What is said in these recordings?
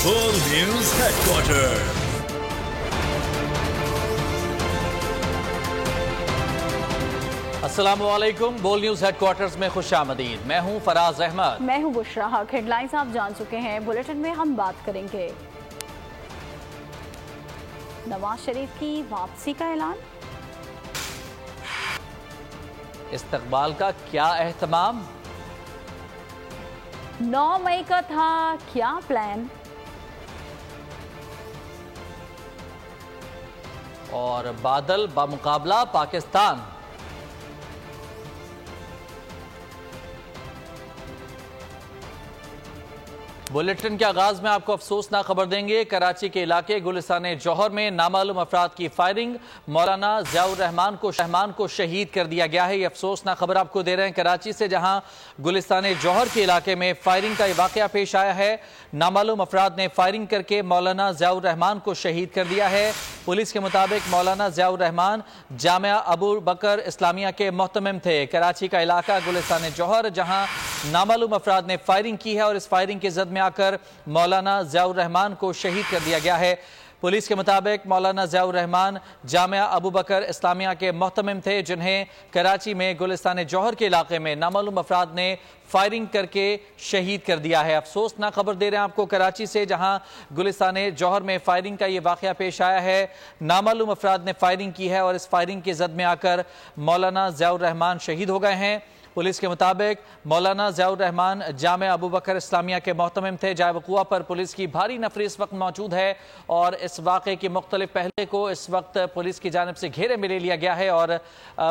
Full News Headquarters. अस्सलामुअलैकुम। बोल news headquarters में खुशामदीद। मैं हूं फराज अहमद। मैं हूं बुशरा हक। हेडलाइंस आप जान चुके हैं। बुलेटिन में हम बात करेंगे नवाज शरीफ की वापसी का ऐलान, इस्तकबाल का क्या एहतमाम, 9 मई का था क्या प्लान, और बादल बामुकाबला पाकिस्तान। बुलेटिन के आगाज में आपको अफसोसनाक खबर देंगे। कराची के इलाके गुलिस्तान जौहर में नामालूम अफराद की फायरिंग, मौलाना ज़ियाउर रहमान को शहीद कर दिया गया है। ये अफसोसनाक खबर आपको दे रहे हैं कराची से, जहां गुलिस्तान जौहर के इलाके में फायरिंग का वाकया पेश आया है। नामालूम अफराद ने फायरिंग करके मौलाना ज़ियाउर रहमान को शहीद कर दिया है। पुलिस के मुताबिक मौलाना ज़ियाउर रहमान जामिया अबू बकर इस्लामिया के मोहतमिम थे। कराची का इलाका गुलिस्तान जौहर, जहां नामालूम अफराद ने फायरिंग की है और इस फायरिंग की जद में आकर मौलाना ज़ियाउर रहमान को शहीद कर दिया गया है। पुलिस के मुताबिक मौलाना ज़ियाउर रहमान जामिया अबू बकर इस्लामिया के मोहतमिम थे, जिन्हें कराची में गुलिस्तान जौहर के इलाके में नामालूम अफराद ने फायरिंग करके शहीद कर दिया है। अफसोसनाक खबर दे रहे हैं आपको कराची से, जहां गुलिस्तान जौहर में फायरिंग का ये वाकया पेश आया है। नामालूम अफराद ने फायरिंग की है और इस फायरिंग की जद में आकर मौलाना ज़ियाउर रहमान शहीद हो गए हैं। पुलिस के मुताबिक मौलाना ज़ियाउर रहमान जामिया अबू बकर इस्लामिया के मोहतमिम थे। जाए वक़ुआ पर पुलिस की भारी नफरी इस वक्त मौजूद है और इस वाक़े की मुख्तलिफ पहले को इस वक्त पुलिस की जानिब से घेरे में ले लिया गया है और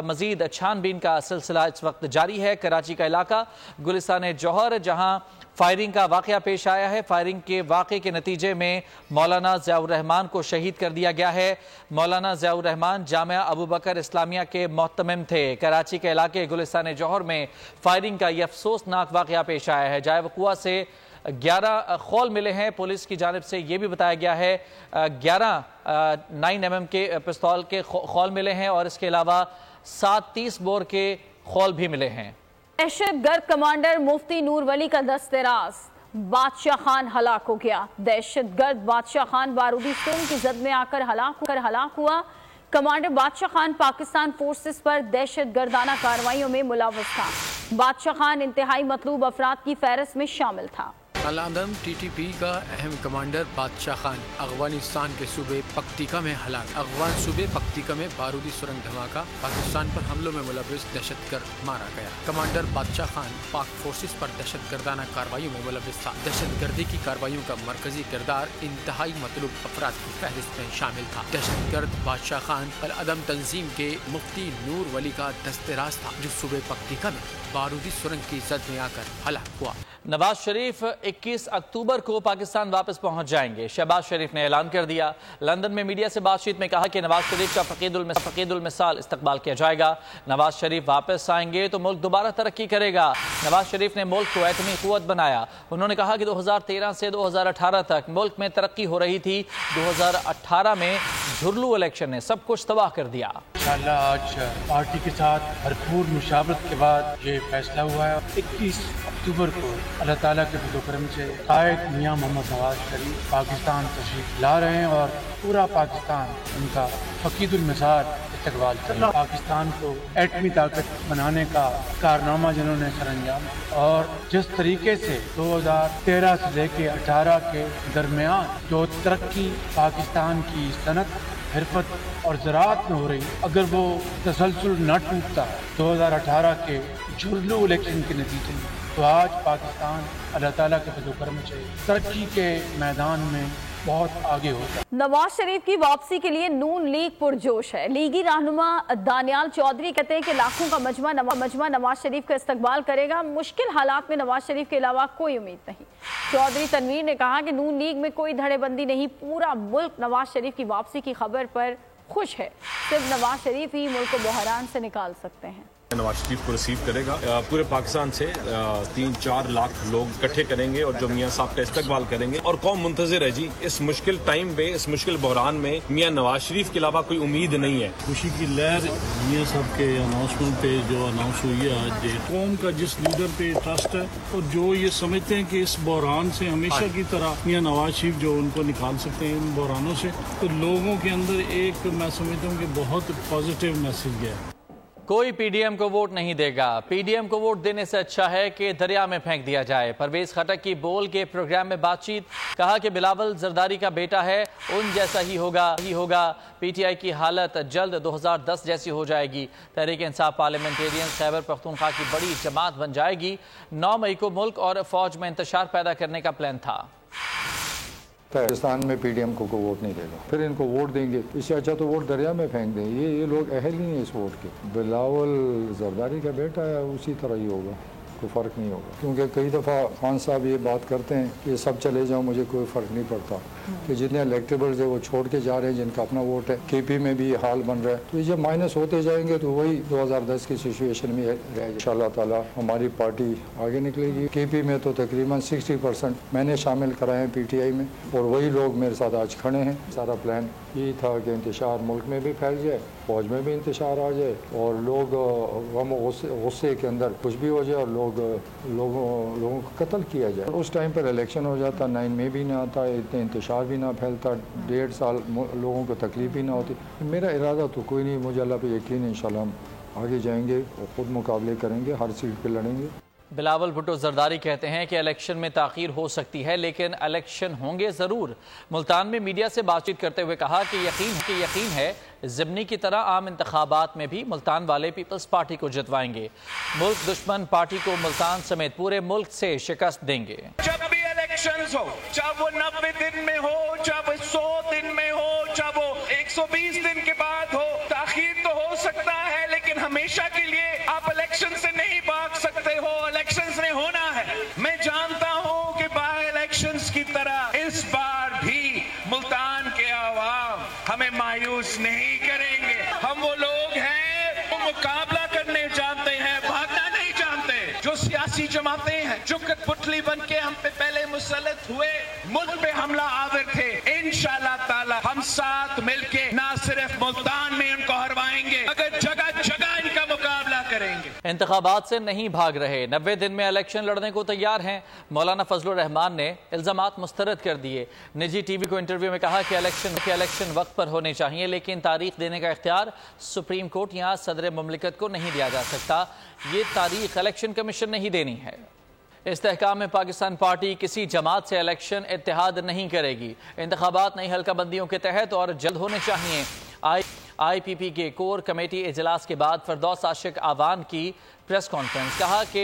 मज़ीद छानबीन का सिलसिला इस वक्त जारी है। कराची का इलाका गुलिस्तान जौहर, जहाँ फायरिंग का वाकया पेश आया है। फायरिंग के वाक़े के नतीजे में मौलाना ज़ियाउर रहमान को शहीद कर दिया गया है। मौलाना ज़ियाउर रहमान जामिया अबू बकर इस्लामिया के मोहतमिम थे। कराची के इलाके गुलिस्तान जौहर में फायरिंग का यह अफसोसनाक वाकया पेश आया है। जाए वक़ुआ से 11 खौल मिले हैं। पुलिस की जानिब से यह भी बताया गया है 11 9mm के पिस्तौल के खौल मिले हैं और इसके अलावा 7 30 बोर के खौल भी मिले हैं। दहशतगर्द कमांडर मुफ्ती नूर वली का दस्तराज बादशाह खान हलाक हो गया। दहशतगर्द बादशाह खान बारूदी सुरंग की जद में आकर हलाक हुआ। कमांडर बादशाह खान पाकिस्तान फोर्सेस पर दहशतगर्दाना कार्रवाइयों में मुलव्वस था। बादशाह खान इंतहाई मतलूब अफराद की फहरिस्त में शामिल था। अल-आदम TTP का अहम कमांडर बादशाह खान अफगानिस्तान के सूबे पक्तिका में हलाक। अफगान सूबे पक्तिका में बारूदी सुरंग धमाका, पाकिस्तान पर हमलों में मुलव्वस दहशतगर्द मारा गया। कमांडर बादशाह खान पाक फोर्सेस पर दहशतगर्दाना कार्रवाइयों में मुलव्वस था। दहशतगर्दी की कार्रवाइयों का मरकजी किरदार इंतहाई मतलूब अफराद की फहरिस्त में शामिल था। दहशतगर्द बादशाह खान अल-आदम तंजीम के मुफ्ती नूर वली का दस्तराज था, जो सूबे पक्तिका में बारूदी सुरंग की जद में आकर हलाक हुआ। नवाज शरीफ 21 अक्टूबर को पाकिस्तान वापस पहुंच जाएंगे। शहबाज शरीफ ने ऐलान कर दिया। लंदन में मीडिया से बातचीत में कहा कि नवाज शरीफ का फकीदुल मिसाल इस्तकबाल किया जाएगा। नवाज शरीफ वापस आएंगे तो मुल्क दोबारा तरक्की करेगा। नवाज शरीफ ने मुल्क को एटमी कुव्वत बनाया। उन्होंने कहा कि 2013 से 2018 तक मुल्क में तरक्की हो रही थी। 2018 में झुरलू इलेक्शन ने सब कुछ तबाह कर दिया। आज पार्टी के साथ भरपूर मुशावरत के बाद ये फैसला हुआ है। 21 अक्टूबर को अल्लाह ताला के फज़ल करम से कायद मियां मोहम्मद नवाज शरीफ पाकिस्तान तशरीफ ला रहे हैं और पूरा पाकिस्तान उनका फकीदुल मिसाल इस्तकबाल करेगा। पाकिस्तान को एटमी ताकत बनाने का कारनामा जिन्होंने सरअंजाम और जिस तरीके से 2013 से लेके 18 के दरमियान जो तरक्की पाकिस्तान की सनत, हिरफत और ज़राअत में हो रही, अगर वो तसलसल न टूटता 2018 के झुरलू इलेक्शन के नतीजे में, तो आज पाकिस्तान अल्लाह ताला के फज़ल करम से तरक्की के मैदान में बहुत आगे होता। नवाज शरीफ की वापसी के लिए नून लीग पुरजोश है। लीगी रहनुमा दानियाल चौधरी कहते हैं कि लाखों का मजमा नवाज शरीफ का इस्तकबाल करेगा। मुश्किल हालात में नवाज शरीफ के अलावा कोई उम्मीद नहीं। चौधरी तनवीर ने कहा कि नून लीग में कोई धड़ेबंदी नहीं, पूरा मुल्क नवाज शरीफ की वापसी की खबर पर खुश है। सिर्फ नवाज शरीफ ही मुल्क को बहरान से निकाल सकते हैं। नवाज शरीफ को रिसीव करेगा। पूरे पाकिस्तान से 3-4 लाख लोग इकट्ठे करेंगे और जो मियाँ साहब का इस्तकबाल करेंगे और कौम मुंतज़िर है जी। इस मुश्किल टाइम पे, इस मुश्किल बहरान में मियाँ नवाज शरीफ के अलावा कोई उम्मीद नहीं है। खुशी की लहर मियाँ साहब के अनाउंसमेंट पे जो अनाउंस हुई है आज, कौम का जिस लीडर पे ट्रस्ट है और जो ये समझते हैं कि इस बहरान से हमेशा की तरह मियाँ नवाज शरीफ जो उनको निकाल सकते हैं इन बहरानों से, तो लोगों के अंदर एक मैं समझता हूँ कि बहुत पॉजिटिव मैसेज गया है। कोई पीडीएम को वोट नहीं देगा। पीडीएम को वोट देने से अच्छा है कि दरिया में फेंक दिया जाए। परवेज खटक की बोल के प्रोग्राम में बातचीत, कहा कि बिलावल जरदारी का बेटा है, उन जैसा ही होगा। पीटीआई की हालत जल्द 2010 जैसी हो जाएगी। तहरीक इंसाफ पार्लियामेंटेरियन खैबर पख्तूनख्वा की बड़ी जमात बन जाएगी। 9 मई को मुल्क और फौज में इंतशार पैदा करने का प्लान था। पाकिस्तान में पीडीएम को वोट नहीं देगा, फिर इनको वोट देंगे, इससे अच्छा तो वोट दरिया में फेंक दें। ये लोग अहल ही नहीं इस वोट के। बिलावल जरदारी का बेटा है, उसी तरह ही होगा, कोई फ़र्क नहीं होगा। क्योंकि कई दफ़ा खान साहब ये बात करते हैं कि सब चले जाओ, मुझे कोई फ़र्क नहीं पड़ता, कि जितने इलेक्टेबल्स है वो छोड़ के जा रहे हैं, जिनका अपना वोट है। केपी में भी ये हाल बन रहा है, तो ये जब माइनस होते जाएंगे तो वही 2010 की सिचुएशन में रहेगा। इंशाअल्लाह ताला हमारी पार्टी आगे निकलेगी। केपी में तो तकरीबन 60% मैंने शामिल कराए हैं पीटीआई में, और वही लोग मेरे साथ आज खड़े हैं। सारा प्लान यही था कि इंतशार मुल्क में भी फैल जाए, फौज में भी इंतशार आ जाए, और लोग गम गुस्से के अंदर कुछ भी हो जाए और लोगों को कत्ल किया जाए। उस टाइम पर इलेक्शन हो जाता, 9 में भी ना आता, इतने इंतशार भी ना फैलता, 1.5 साल लोगों को तकलीफ भी ना होती। मेरा इरादा तो कोई नहीं, मुझे अल्लाह पे यकीन है, इंशाल्लाह हम आगे जाएंगे और ख़ुद मुकाबले करेंगे, हर सीट पे लड़ेंगे। बिलावल भुट्टो जरदारी कहते हैं कि इलेक्शन में ताख़ीर हो सकती है, लेकिन इलेक्शन होंगे ज़रूर। मुल्तान में मीडिया से बातचीत करते हुए कहा कि यकीन है ज़िमनी की तरह आम इंतखाबात में भी मुल्तान वाले पीपल्स पार्टी को जितवाएंगे। मुल्क दुश्मन पार्टी को मुल्तान समेत पूरे मुल्क से शिकस्त देंगे। जब भी इलेक्शंस हो, चाहे वो 90 दिन में हो, चाहे वो 100 दिन में हो, चाहे वो 120 दिन के बाद हो, ताख़ीर तो हो सकता है, लेकिन हमेशा के लिए आप इलेक्शन से नहीं भाग सकते हो। इलेक्शंस ने होना है। मैं जानता हूं कि बाय इलेक्शंस की तरह इस बार भी मुल्तान के आवाम हमें मायूस नहीं करेंगे। हम वो लोग हैं वो मुकाबला करने जानते हैं, भागना नहीं जानते। जो सियासी जमातें हैं जो कठपुतली बन के हम पे पहले मुसल्लत हुए, मुल्क पे हमला आवर थे, इंशाअल्लाह ताला हम साथ मिलके ना सिर्फ मुल्तान में उनको हरवाएंगे, अगर जगह जगह इनका मुकाबला करेंगे। इंतखाबात से नहीं भाग रहे, 90 दिन में इलेक्शन लड़ने को तैयार हैं। मौलाना फजलुर रहमान ने इल्जामात मुस्तरद कर दिए। निजी टीवी को इंटरव्यू में कहा कि इलेक्शन वक्त पर होने चाहिए, लेकिन तारीख देने का इख्तियार सुप्रीम कोर्ट या सदर मुमलिकत को नहीं दिया जा सकता। ये तारीख इलेक्शन कमीशन नहीं देनी है। इस्तेहकाम में पाकिस्तान पार्टी किसी जमात से इलेक्शन इत्तेहाद नहीं करेगी। इंतखाबात नई हल्काबंदियों के तहत और जल्द होने चाहिए। IPP के कोर कमेटी इजलास के बाद फरदौस आशिक आवान की प्रेस कॉन्फ्रेंस, कहा कि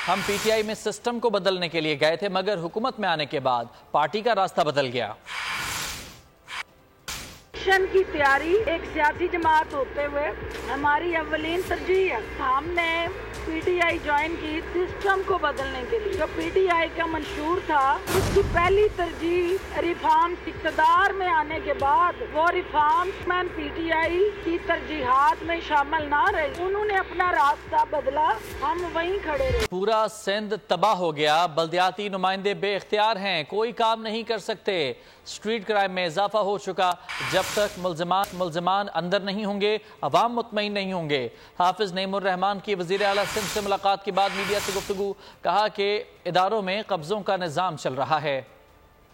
हम PTI में सिस्टम को बदलने के लिए गए थे, मगर हुकूमत में आने के बाद पार्टी का रास्ता बदल गया। इलेक्शन की तैयारी एक सियासी जमात होते हुए हमारी अव्वलीन तरजीह है। हमने PTI ज्वाइन की सिस्टम को बदलने के लिए। जो PTI का मंशूर था, उसकी पहली तरजीह रिफॉर्म इक़्तिदार में आने के बाद वो रिफॉर्म्स मैन PTI की तरजीहात में शामिल ना रहे, उन्होंने अपना रास्ता बदला, हम वहीं खड़े रहे। पूरा सिंध तबाह हो गया, बल्दियाती नुमाइंदे बेइख्तियार हैं, कोई काम नहीं कर सकते। स्ट्रीट क्राइम में इजाफा हो चुका। जब तक मुल्ज़िमान अंदर नहीं होंगे, अवाम मुतमईन नहीं होंगे। हाफिज नईमुर रहमान की वज़ीर आला सिंध से मुलाकात के बाद मीडिया से गुफ्तगू, कहा कि इदारों में कब्ज़ों का निज़ाम चल रहा है।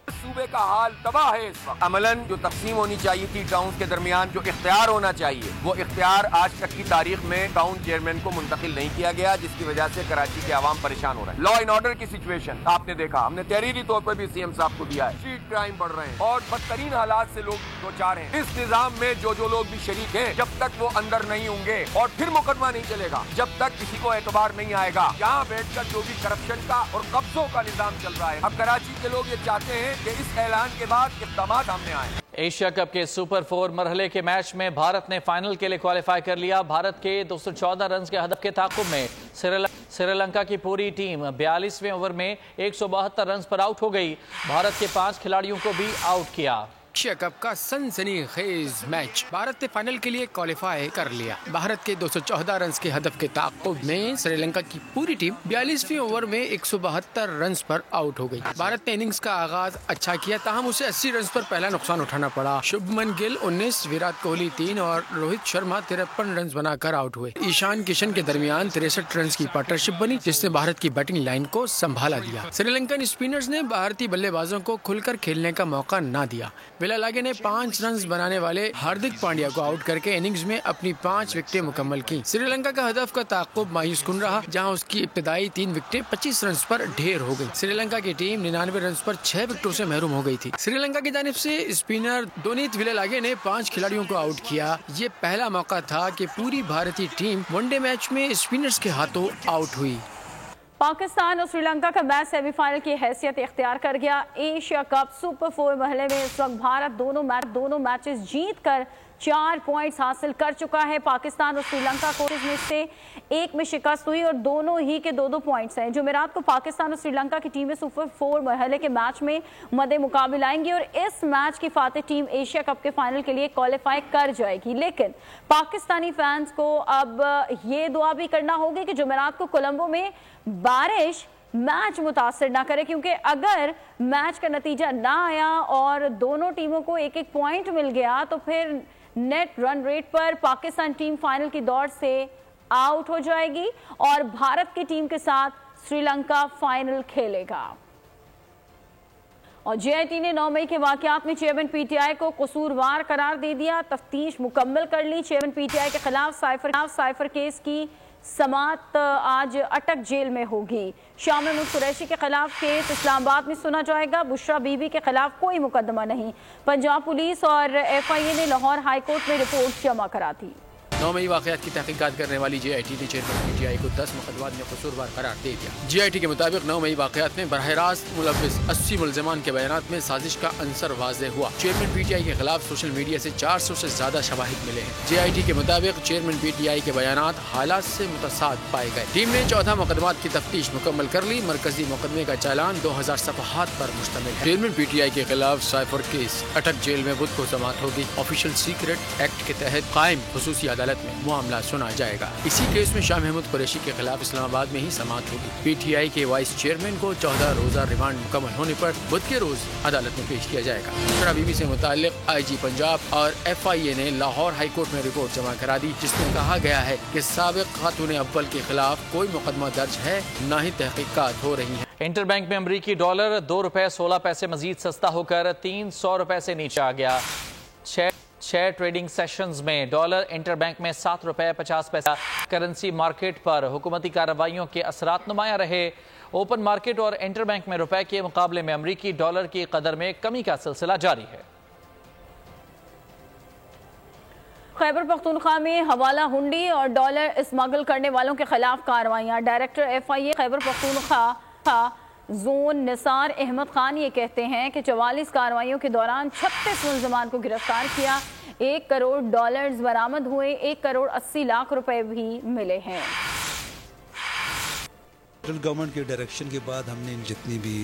सूबे का हाल तबाह है इस वक्त। अमलन जो तकसीम होनी चाहिए थी टाउन के दरमियान, जो इख्तियार होना चाहिए, वो इख्तियार आज तक की तारीख में टाउन चेयरमैन को मुंतकिल नहीं किया गया, जिसकी वजह से कराची के आवाम परेशान हो रहे हैं। लॉ एंड ऑर्डर की सिचुएशन आपने देखा, हमने तहरीरी तौर पर भी CM साहब को दिया है। स्ट्रीट क्राइम बढ़ रहे हैं और बदतरीन हालात से लोग दो चार हैं। इस निजाम में जो लोग भी शरीक हैं, जब तक वो अंदर नहीं होंगे और फिर मुकदमा नहीं चलेगा, जब तक किसी को एतबार नहीं आएगा। यहाँ बैठकर जो भी करप्शन का और कब्जों का निजाम चल रहा है, अब कराची के लोग ये चाहते हैं कि इस ऐलान के बाद इक़दाम सामने आए। एशिया कप के सुपर 4 मरहले के मैच में भारत ने फाइनल के लिए क्वालिफाई कर लिया। भारत के 214 रन के हदफ के ताक़ुब में श्रीलंका की पूरी टीम 42वें ओवर में 172 रन पर आउट हो गई। भारत के 5 खिलाड़ियों को भी आउट किया। एशिया कप का सनसनीखेज मैच। भारत ने फाइनल के लिए क्वालिफाई कर लिया। भारत के 214 रन के हदफ के ताक़ुब में श्रीलंका की पूरी टीम 42वें ओवर में 172 रन पर आउट हो गई। भारत ने इनिंग्स का आगाज अच्छा किया, ताहम उसे 80 रन पर पहला नुकसान उठाना पड़ा। शुभमन गिल 19, विराट कोहली 3 और रोहित शर्मा 53 रन बनाकर आउट हुए। ईशान किशन के दरमियान 63 रन की पार्टनरशिप बनी, जिसने भारत की बैटिंग लाइन को संभाला दिया। श्रीलंकन स्पिनर्स ने भारतीय बल्लेबाजों को खुलकर खेलने का मौका न दिया। विलालागे ने 5 रन बनाने वाले हार्दिक पांड्या को आउट करके इनिंग्स में अपनी 5 विकेटें मुकम्मल की। श्रीलंका का हदफ का ताक़ुब मायूस कुन रहा, जहां उसकी इब्तिदाई 3 विकेटें 25 रन पर ढेर हो गई। श्रीलंका की टीम 99 रन पर 6 विकेटों से महरूम हो गई थी। श्रीलंका की जानिब से स्पिनर दोनीत विलालागे ने 5 खिलाड़ियों को आउट किया। ये पहला मौका था कि पूरी भारतीय टीम वनडे मैच में स्पिनर्स के हाथों आउट हुई। पाकिस्तान और श्रीलंका का मैच सेमीफाइनल की हैसियत इख्तियार कर गया। एशिया कप सुपर 4 मरहले में इस वक्त भारत दोनों मैचेस जीत कर 4 पॉइंट्स हासिल कर चुका है। पाकिस्तान और श्रीलंका को इसमें से एक में शिकस्त हुई और दोनों ही के 2-2 पॉइंट्स हैं। जुमेरात को पाकिस्तान और श्रीलंका की टीमें सुपर 4 मरहले के मैच में मद्दे मुकाबिल आएंगी और इस मैच की फातेह टीम एशिया कप के फाइनल के लिए क्वालिफाई कर जाएगी। लेकिन पाकिस्तानी फैंस को अब ये दुआ भी करना होगी कि जुमेरात को कोलंबो में बारिश मैच मुतासिर ना करे, क्योंकि अगर मैच का नतीजा ना आया और दोनों टीमों को एक एक पॉइंट मिल गया तो फिर नेट रन रेट पर पाकिस्तान टीम फाइनल की दौड़ से आउट हो जाएगी और भारत की टीम के साथ श्रीलंका फाइनल खेलेगा। और जेआईटी ने 9 मई के वाकयात में चेयरमैन पीटीआई को कसूरवार करार दे दिया। तफ्तीश मुकम्मल कर ली। चेयरमैन पीटीआई के खिलाफ साइफर केस की समात आज अटक जेल में होगी। शाह महमूद कुरैशी के खिलाफ केस इस्लामाबाद में सुना जाएगा। बुशरा बीबी के खिलाफ कोई मुकदमा नहीं। पंजाब पुलिस और एफआईए ने लाहौर हाईकोर्ट में रिपोर्ट जमा करा दी। 9 मई वाकयात की तहकीकात करने वाली जेआईटी ने चेयरमैन पीटीआई को 10 मुकदमात में कसूरवार करार दे दिया। जेआईटी के मुताबिक 9 मई वाकयात में बराह रास्त मुलव्विस 80 मुलजमान के बयानात में साजिश का अंसर वाज़ेह हुआ। चेयरमैन पीटीआई के खिलाफ सोशल मीडिया से 400 से ज्यादा शवाहिद मिले हैं। जेआईटी के मुताबिक चेयरमैन पीटीआई के बयानात हालात से मुतसाद पाए गए। टीम ने 14 मुकदमात की तफ्तीश मुकम्मल कर ली। मरकजी मुकदमे का चालान 2000 सफ़हात पर मुश्तमिल है। चेयरमैन पीटीआई के खिलाफ साइफर केस अटक जेल में बुध को समात होगी। ऑफिशियल सीक्रेट एक्ट के तहत कायम खुसूसी अदालत में मामला सुना जाएगा। इसी केस में शाह महमूद कुरैशी के खिलाफ इस्लामाबाद में ही समात होगी। पीटीआई के वाइस चेयरमैन को 14 रोजा रिमांड मुकम्मल होने पर बुध के रोज अदालत में पेश किया जाएगा। बुशरा बीबी से मुताल्लिक आईजी पंजाब और एफआईए ने लाहौर हाईकोर्ट में रिपोर्ट जमा करा दी, जिसमें कहा गया है कि साबिक खातून अव्वल के खिलाफ कोई मुकदमा दर्ज है, न ही तहकीकात हो रही है। इंटरबैंक में अमरीकी डॉलर 2 रुपए 16 पैसे मजीद सस्ता होकर 300 रुपए से नीचे आ गया। 6 ट्रेडिंग सेशंस में डॉलर इंटरबैंक में 7 रुपए 50 पैसा। करेंसी मार्केट पर हुकूमती कार्रवाइयों के असरात नुमाया रहे। ओपन मार्केट और इंटरबैंक में रुपए के मुकाबले में अमरीकी डॉलर की कदर में कमी का सिलसिला जारी है। खैबर पख्तूनख्वा में हवाला हुंडी और डॉलर स्मगल करने वालों के खिलाफ कार्रवाइयां। Director FIA Khyber Pakhtunkhwa zone Nisar Ahmed Khan ये कहते हैं कि 44 कार्रवाइयों के दौरान 36 मुल्ज़मान को गिरफ्तार किया। 1 करोड़ डॉलर्स बरामद हुए। 1 करोड़ 80 लाख रुपए भी मिले हैं। सेंट्रल गवर्नमेंट के डायरेक्शन के बाद हमने जितनी भी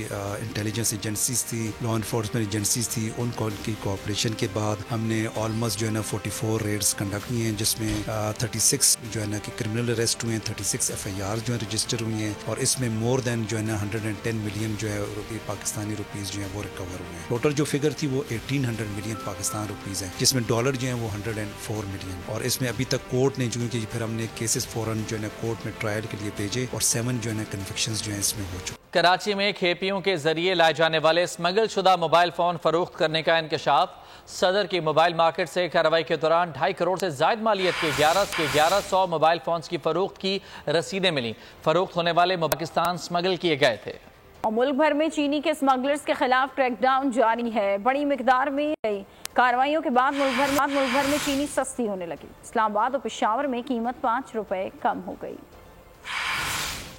इंटेलिजेंस एजेंसीज थी, लॉ एनफोर्समेंट एजेंसीज थी, उनकी कोऑपरेशन के बाद हमने ऑलमोस्ट जो है ना 44 रेड्स कंडक्ट किए हैं, जिसमें 36 जो है ना कि क्रिमिनल अरेस्ट हुए हैं, 36 FIR जो है रजिस्टर हुई हैं और इसमें मोर देन जो है ना 110 मिलियन जो है पाकिस्तानी रुपीज़ जो है वो रिकवर हुए हैं। टोटल जो फिगर थी वो 1800 मिलियन पाकिस्तान रुपीज़ है, जिसमें डॉलर जो है वो 104 मिलियन। और इसमें अभी तक कोर्ट ने जो कि फिर हमने केसेस फौरन जो है ना कोर्ट में ट्रायल के लिए भेजे और 7 जो है ना कन्विक्शंस जो है इसमें हो चुके। कराची में खेपियों के जरिए लाए जाने वाले स्मगल शुदा मोबाइल फोन फरोख्त करने का इंकशाफ। सदर की मोबाइल मार्केट से कार्रवाई के दौरान 2.5 करोड़ से जायद मालियत के 1100 मोबाइल फोन्स की फरोख्त की रसीदें मिली। फरोख्त होने वाले पाकिस्तान स्मगल किए गए थे। और मुल्क भर में चीनी के स्मगलर्स के खिलाफ क्रैकडाउन जारी है। बड़ी मिकदार में कार्रवाइयों के बाद मुल्क भर में चीनी सस्ती होने लगी। इस्लामाबाद और पेशावर में कीमत 5 रुपए कम हो गई।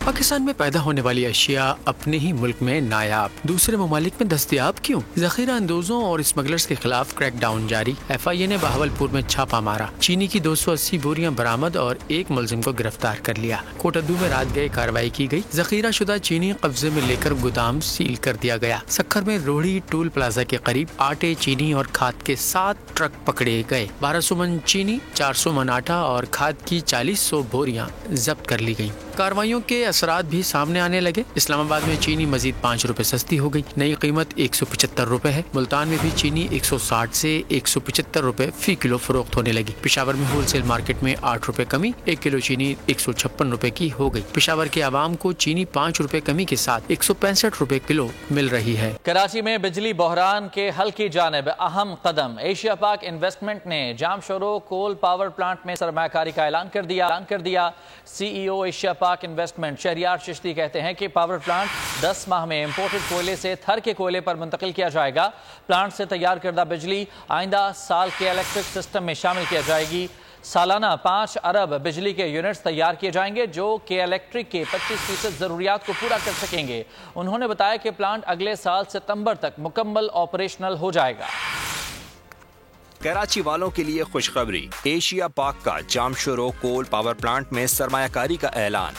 पाकिस्तान में पैदा होने वाली अशिया अपने ही मुल्क में नायाब, दूसरे ममालिक में दस्तयाब क्यों? जखीरा अंदोजों और स्मगलर्स के खिलाफ क्रैकडाउन जारी। FIA ने बहावलपुर में छापा मारा, चीनी की 280 बोरियां बरामद और एक मुलजिम को गिरफ्तार कर लिया। कोटद्दू में रात गए कार्रवाई की गई, जखीरा शुदा चीनी कब्जे में लेकर गोदाम सील कर दिया गया। सक्खर में रोहड़ी टोल प्लाजा के करीब आटे, चीनी और खाद के 7 ट्रक पकड़े गए। 1200 मन चीनी, 400 मन आटा और खाद की 4000 बोरियां जब्त कर ली गयी। कार्रवाइयों के असरात भी सामने आने लगे। इस्लामाबाद में चीनी मजीद 5 रुपए सस्ती हो गई, नई कीमत 175 रुपए है। मुल्तान में भी चीनी 160 से 175 रुपए फी किलो फरोख्त होने लगी। पेशावर में होलसेल मार्केट में 8 रुपए कमी, 1 किलो चीनी 156 रुपए की हो गई। पेशावर के आवाम को चीनी 5 रुपए कमी के साथ 165 रुपए किलो मिल रही है। कराची में बिजली बहरान के हल की जानिब अहम कदम। एशिया पाक इन्वेस्टमेंट ने जामशोरो कोल पावर प्लांट में सरमायाकारी का ऐलान कर दिया। CEO एशिया पाक इन्वेस्टमेंट शहरियार चिश्ती कहते हैं कि पावर प्लांट 10 माह में इंपोर्टेड कोयले से थर के कोयले पर मुंतकिल किया जाएगा। प्लांट से तैयार करदा बिजली आइंदा साल के इलेक्ट्रिक सिस्टम में शामिल किया जाएगी। सालाना 5 अरब बिजली के यूनिट्स तैयार किए जाएंगे जो कि इलेक्ट्रिक के 25% ज़रूरियात को पूरा कर सकेंगे। उन्होंने बताया कि प्लांट अगले साल सितंबर तक मुकम्मल ऑपरेशनल हो जाएगा। कराची वालों के लिए खुशखबरी, एशिया पाक का जामशोरो कोल पावर प्लांट में सरमायाकारी का ऐलान।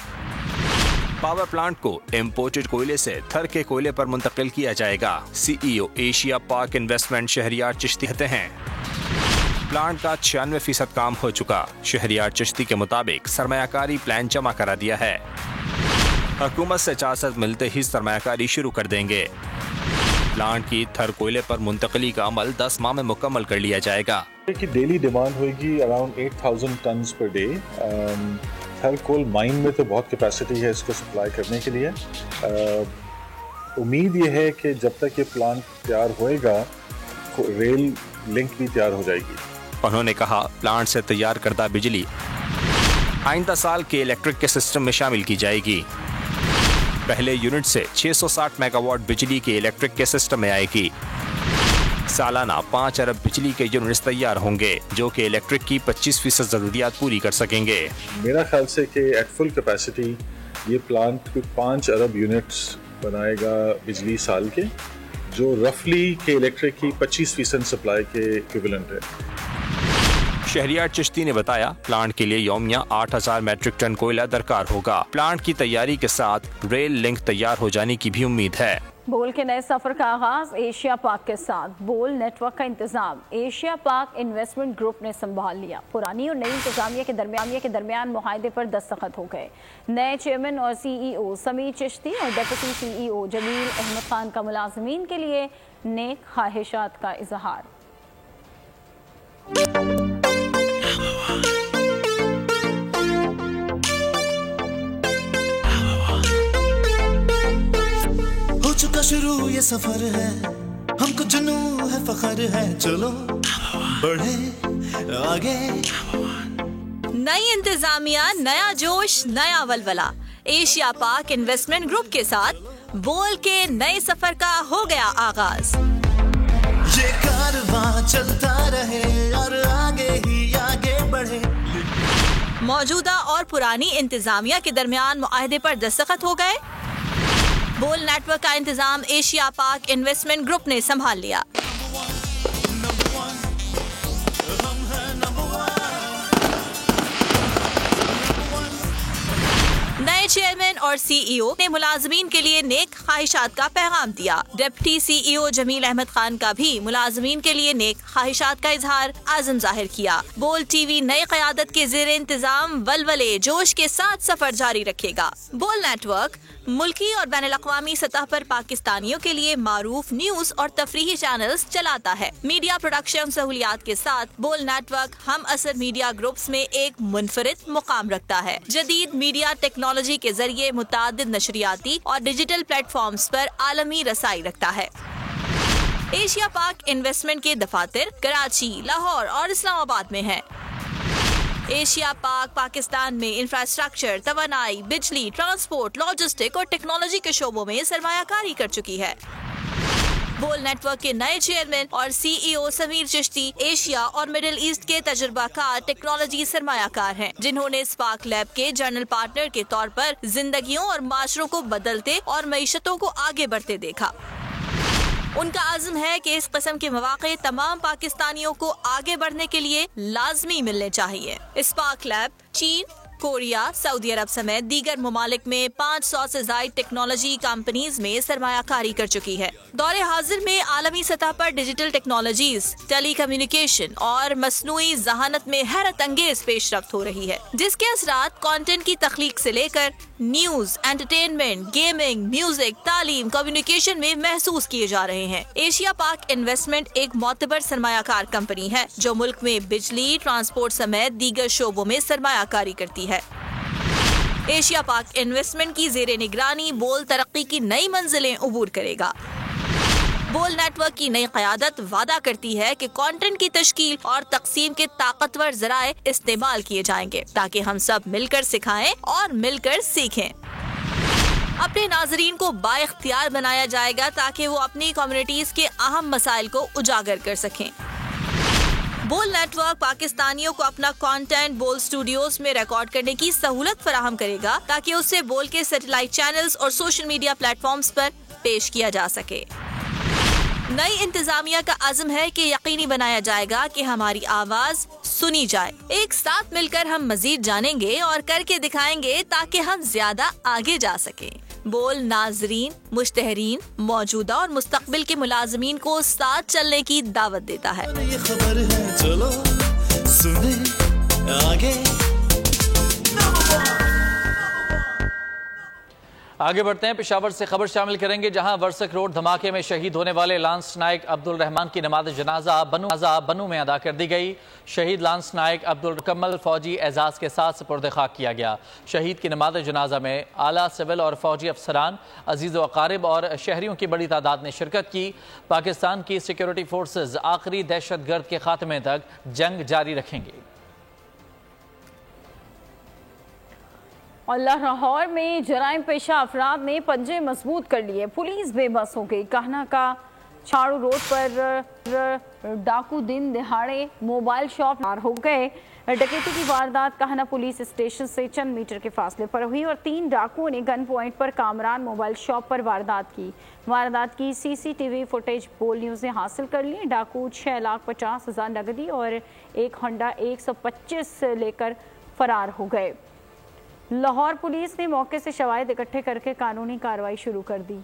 पावर प्लांट को इम्पोर्टेड कोयले से थर के कोयले पर मुंतकिल किया जाएगा। CEO एशिया पाक इन्वेस्टमेंट शहरियार चिश्ती कहते हैं प्लांट का 96% काम हो चुका। शहरियार चिश्ती के मुताबिक सरमायाकारी प्लान जमा करा दिया है। हुकूमत से इजाज़त मिलते ही सरमायाकारी शुरू कर देंगे। प्लांट की थर कोयले पर मुंतकली का अमल 10 माह में मुकम्मल कर लिया जाएगा। की डेली डिमांड होगी अराउंड 8000 टन्स पर डे। थर कोल माइन में तो बहुत कैपेसिटी है इसको सप्लाई करने के लिए। उम्मीद ये है कि जब तक ये प्लांट तैयार होएगा रेल लिंक भी तैयार हो जाएगी। उन्होंने कहा प्लांट से तैयार करदा बिजली आइंदा साल के इलेक्ट्रिक के सिस्टम में शामिल की जाएगी। पहले यूनिट से 660 मेगावाट बिजली के इलेक्ट्रिक के सिस्टम में आएगी। सालाना 5 अरब बिजली के यूनिट्स तैयार होंगे जो कि इलेक्ट्रिक की 25% जरूरियात पूरी कर सकेंगे। मेरा ख्याल से कि एट फुल कैपेसिटी ये प्लांट 5 अरब यूनिट्स बनाएगा बिजली साल के, जो रफली के इलेक्ट्रिक की 25% सप्लाई के इक्विवेलेंट है। शहरियार चिश्ती ने बताया प्लांट के लिए यौमिया 8000 मैट्रिक टन कोयला दरकार होगा। प्लांट की तैयारी के साथ रेल लिंक तैयार हो जाने की भी उम्मीद है। बोल के नए सफर का आगाज एशिया पाक के साथ। बोल नेटवर्क का इंतजाम एशिया पाक इन्वेस्टमेंट ग्रुप ने संभाल लिया। पुरानी और नई इंतजामिया के दरमियान मुआहदे पर दस्तखत हो गए। नए चेयरमैन और CEO समीर चिश्ती और डेप्यूटी CEO जमील अहमद खान का मुलाजमीन के लिए नेक ख्वाहिशात का इजहार। चुका शुरू ये सफर है, हमको जुनू है, फख्र है, चलो बढ़े आगे। नई इंतजामिया, नया जोश, नया वलवला। एशिया पाक इन्वेस्टमेंट ग्रुप के साथ बोल के नए सफर का हो गया आगाज। ये कारवां चलता रहे और आगे ही आगे बढ़े। मौजूदा और पुरानी इंतजामिया के दरमियान मुआहदे पर दस्तखत हो गए। बोल नेटवर्क का इंतजाम एशिया पाक इन्वेस्टमेंट ग्रुप ने संभाल लिया। नए चेयरमैन और CEO ने मुलाजमीन के लिए नेक ख्वाहिशात का पैगाम दिया। डिप्टी CEO जमील अहमद खान का भी मुलाजमीन के लिए नेक ख्वाहिशात का इजहार आज़म जाहिर किया। बोल TV नई क़यादत के ज़ेर इंतजाम वलवले जोश के साथ सफर जारी रखेगा। बोल नेटवर्क मुल्की और बैनुल-अक़वामी सतह पर पाकिस्तानियों के लिए मारूफ न्यूज और तफरीही चैनल्स चलाता है। मीडिया प्रोडक्शन सहूलियात के साथ बोल नेटवर्क हम असर मीडिया ग्रुप्स में एक मुनफरिद मुकाम रखता है। जदीद मीडिया टेक्नोलॉजी के जरिए मुतादिद नशरियाती और डिजिटल प्लेटफॉर्म्स पर आलमी रसाई रखता है। एशिया पाक इन्वेस्टमेंट के दफातर कराची, लाहौर और इस्लामाबाद में है। एशिया पाक पाकिस्तान में इंफ्रास्ट्रक्चर, तवानाई, बिजली, ट्रांसपोर्ट, लॉजिस्टिक और टेक्नोलॉजी के शोबों में सरमायाकारी कर चुकी है। बोल नेटवर्क के नए चेयरमैन और CEO समीर चिश्ती एशिया और मिडिल ईस्ट के तजुर्बाकार टेक्नोलॉजी सरमायाकार हैं, जिन्होंने स्पार्क लैब के जनरल पार्टनर के तौर पर जिंदगियों और माशरों को बदलते और मईशतों को आगे बढ़ते देखा। उनका आज़म है कि इस किस्म के मौके तमाम पाकिस्तानियों को आगे बढ़ने के लिए लाजमी मिलने चाहिए। स्पार्क लैब चीन, कोरिया, सऊदी अरब समेत दीगर ममालिक में 500 से ज्यादा टेक्नोलॉजी कंपनीज में सरमायाकारी कर चुकी है। दौरे हाजिर में आलमी सतह पर डिजिटल टेक्नोलॉजीज, टेली कम्युनिकेशन और मसनूई जहानत में हैरत अंगेज पेशरफ्त हो रही है, जिसके असरात कंटेंट की तख्लीक से लेकर न्यूज, एंटरटेनमेंट, गेमिंग, म्यूजिक, तालीम, कम्युनिकेशन में महसूस किए जा रहे हैं। एशिया पाक इन्वेस्टमेंट एक मोतबर सरमायाकार कंपनी है जो मुल्क में बिजली, ट्रांसपोर्ट समेत दीगर शोबों में सरमायाकारी करती है। एशिया पाक इन्वेस्टमेंट की ज़ेरे निगरानी बोल तरक्की की नई मंजिलें उबूर करेगा। बोल नेटवर्क की नई क़यादत वादा करती है कि कंटेंट की तश्कील और तकसीम के ताकतवर ज़राए इस्तेमाल किए जाएंगे ताकि हम सब मिलकर सिखाएं और मिलकर सीखें। अपने नाज़रीन को बाइख्तियार बनाया जाएगा ताकि वो अपनी कम्युनिटीज के अहम मसाइल को उजागर कर सकें। बोल नेटवर्क पाकिस्तानियों को अपना कंटेंट बोल स्टूडियोज में रिकॉर्ड करने की सहूलत फराहम करेगा ताकि उससे बोल के सैटेलाइट चैनल्स और सोशल मीडिया प्लेटफॉर्म्स पर पेश किया जा सके। नई इंतजामिया का आज़म है कि यकीनी बनाया जाएगा कि हमारी आवाज सुनी जाए। एक साथ मिलकर हम मजीद जानेंगे और करके दिखाएंगे ताकि हम ज्यादा आगे जा सके। बोल नाजरीन, मुश्तहरीन, मौजूदा और मुस्तकबिल के मुलाजमीन को साथ चलने की दावत देता है। ये खबर है, चलो सुने आगे बढ़ते हैं। पेशावर से खबर शामिल करेंगे जहां वर्सक रोड धमाके में शहीद होने वाले लांस नायक अब्दुल रहमान की नमाज जनाजा बनू में अदा कर दी गई। शहीद लांस नायक अब्दुल कमल फौजी एजाज के साथ सुपुर्द खाक किया गया। शहीद की नमाज जनाजा में आला सिविल और फौजी अफसरान, अजीज़ व अकारिब और शहरियों की बड़ी तादाद ने शिरकत की। पाकिस्तान की सिक्योरिटी फोर्सेज आखिरी दहशतगर्द के खात्मे तक जंग जारी रखेंगे। और लाहौर में जराइम पेशा अफराद ने पंजे मजबूत कर लिए, पुलिस बेबस हो गई। कहना का छाड़ू रोड पर डाकू दिन दिहाड़े मोबाइल शॉप मार हो गए। डकैती की वारदात कहना पुलिस स्टेशन से चंद मीटर के फासले पर हुई और 3 डाकुओं ने गन पॉइंट पर कामरान मोबाइल शॉप पर वारदात की CCTV फुटेज बोल न्यूज़ ने हासिल कर ली। डाकू 6,50,000 नगदी और एक होंडा 125 लेकर फरार हो गए। लाहौर पुलिस ने मौके से शवाहिद इकट्ठे करके कानूनी कार्रवाई शुरू कर दी।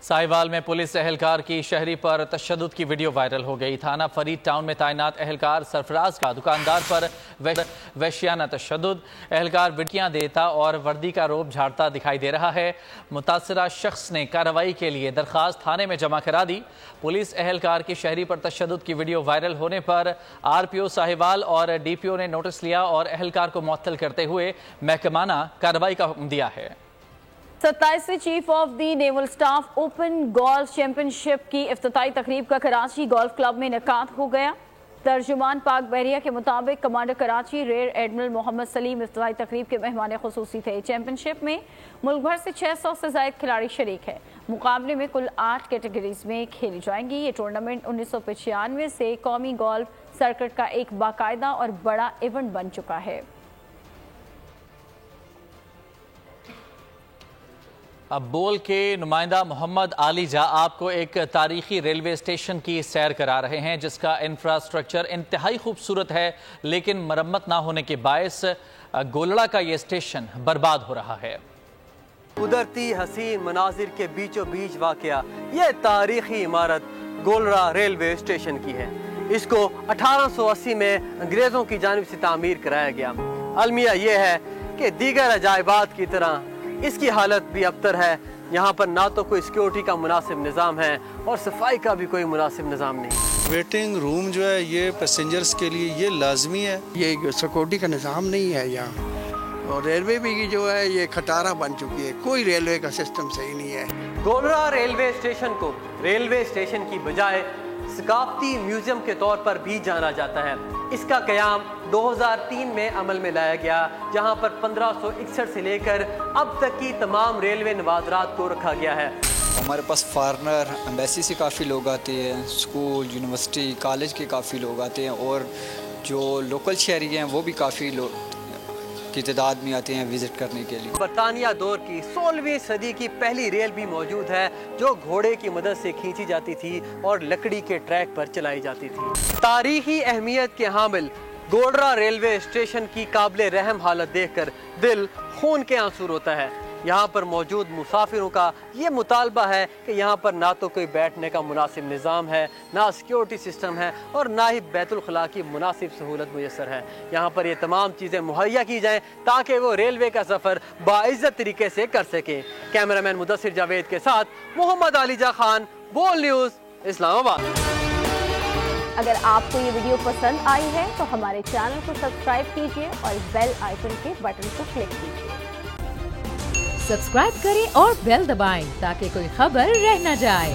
साहिवाल में पुलिस एहलकार की शहरी पर तशद्दुद की वीडियो वायरल हो गई। थाना फरीद टाउन में तैनात एहलकार सरफराज का दुकानदार पर वहशियाना तशद्दुद। एहलकार विडकियां देता और वर्दी का रोब झाड़ता दिखाई दे रहा है। मुतासरा शख्स ने कार्रवाई के लिए दरखास्त थाने में जमा करा दी। पुलिस एहलकार की शहरी पर तशद्दुद की वीडियो वायरल होने पर RPO साहिवाल और DPO ने नोटिस लिया और एहलकार को मुअत्तल करते हुए महकमाना कार्रवाई का हुक्म दिया है। 27वीं chief of the naval staff open golf championship की इफ्तिताई तकरीब का कराची गोल्फ क्लब में इनेकाद हो गया। तर्जुमान पाक बहरिया के मुताबिक commander Karachi rear admiral Mohammad Saleem इफ्तिताई तकरीब के मेहमान खुसूसी थे। चैंपियनशिप में मुल्क भर से 600 से ज्यादा खिलाड़ी शरीक है। मुकाबले में कुल 8 कैटेगरीज में खेली जाएंगी। ये टूर्नामेंट 1995 से कौमी गोल्फ सर्किट का एक बाकायदा और बड़ा इवेंट बन चुका है। अब बोल के नुमाइंदा मोहम्मद आली जा आपको एक तारीखी रेलवे स्टेशन की सैर करा रहे हैं जिसका इंफ्रास्ट्रक्चर इंतहाई खूबसूरत है, लेकिन मरम्मत ना होने के बायस गोलड़ा का ये स्टेशन बर्बाद हो रहा है। कुदरती हसीन मनाजिर के बीचों बीच वाक़या ये तारीखी इमारत गोलड़ा रेलवे स्टेशन की है। इसको 1880 में अंग्रेज़ों की जानिब से तामीर कराया गया। अलमिया ये है कि दीगर अजायबात की तरह इसकी हालत भी अबतर है। यहाँ पर ना तो कोई सिक्योरिटी का मुनासिब निज़ाम है और सफाई का भी कोई मुनासिब निज़ाम नहीं। वेटिंग रूम जो है ये पैसेंजर्स के लिए ये लाजमी है। ये सिक्योरिटी का निज़ाम नहीं है यहाँ, और रेलवे भी जो है ये खटारा बन चुकी है, कोई रेलवे का सिस्टम सही नहीं है। गोलड़ा रेलवे स्टेशन को रेलवे स्टेशन की बजाय सकाफती म्यूजियम के तौर पर भी जाना जाता है। इसका क़याम 2003 में अमल में लाया गया, जहां पर 1561 से लेकर अब तक की तमाम रेलवे नवाजरात को रखा गया है। हमारे पास फॉरेनर एम्बेसी से काफ़ी लोग आते हैं, स्कूल यूनिवर्सिटी कॉलेज के काफ़ी लोग आते हैं, और जो लोकल शहरी हैं वो भी काफ़ी लोग की तादाद में आते हैं विज़िट करने के लिए। बरतानिया दौर की 16वीं सदी की पहली रेल भी मौजूद है जो घोड़े की मदद से खींची जाती थी और लकड़ी के ट्रैक पर चलाई जाती थी। तारीखी अहमियत के हामिल गोलरा रेलवे स्टेशन की काबिल रहम हालत देखकर दिल खून के आंसू रोता है। यहाँ पर मौजूद मुसाफिरों का ये मुतालबा है कि यहाँ पर ना तो कोई बैठने का मुनासिब निज़ाम है, ना सिक्योरिटी सिस्टम है, और ना ही बैतुल खला की मुनासिब सहूलत मुयसर है। यहाँ पर ये तमाम चीज़ें मुहैया की जाएँ ताकि वो रेलवे का सफ़र बाइज़्ज़त तरीके से कर सकें। कैमरामैन मुदस्सिर जावेद के साथ मोहम्मद अलीजा खान, बोल न्यूज़, इस्लामाबाद। अगर आपको ये वीडियो पसंद आई है तो हमारे चैनल को सब्सक्राइब कीजिए और बेल आइकन के बटन को क्लिक कीजिए। सब्सक्राइब करें और बेल दबाएं ताकि कोई खबर रह न जाए।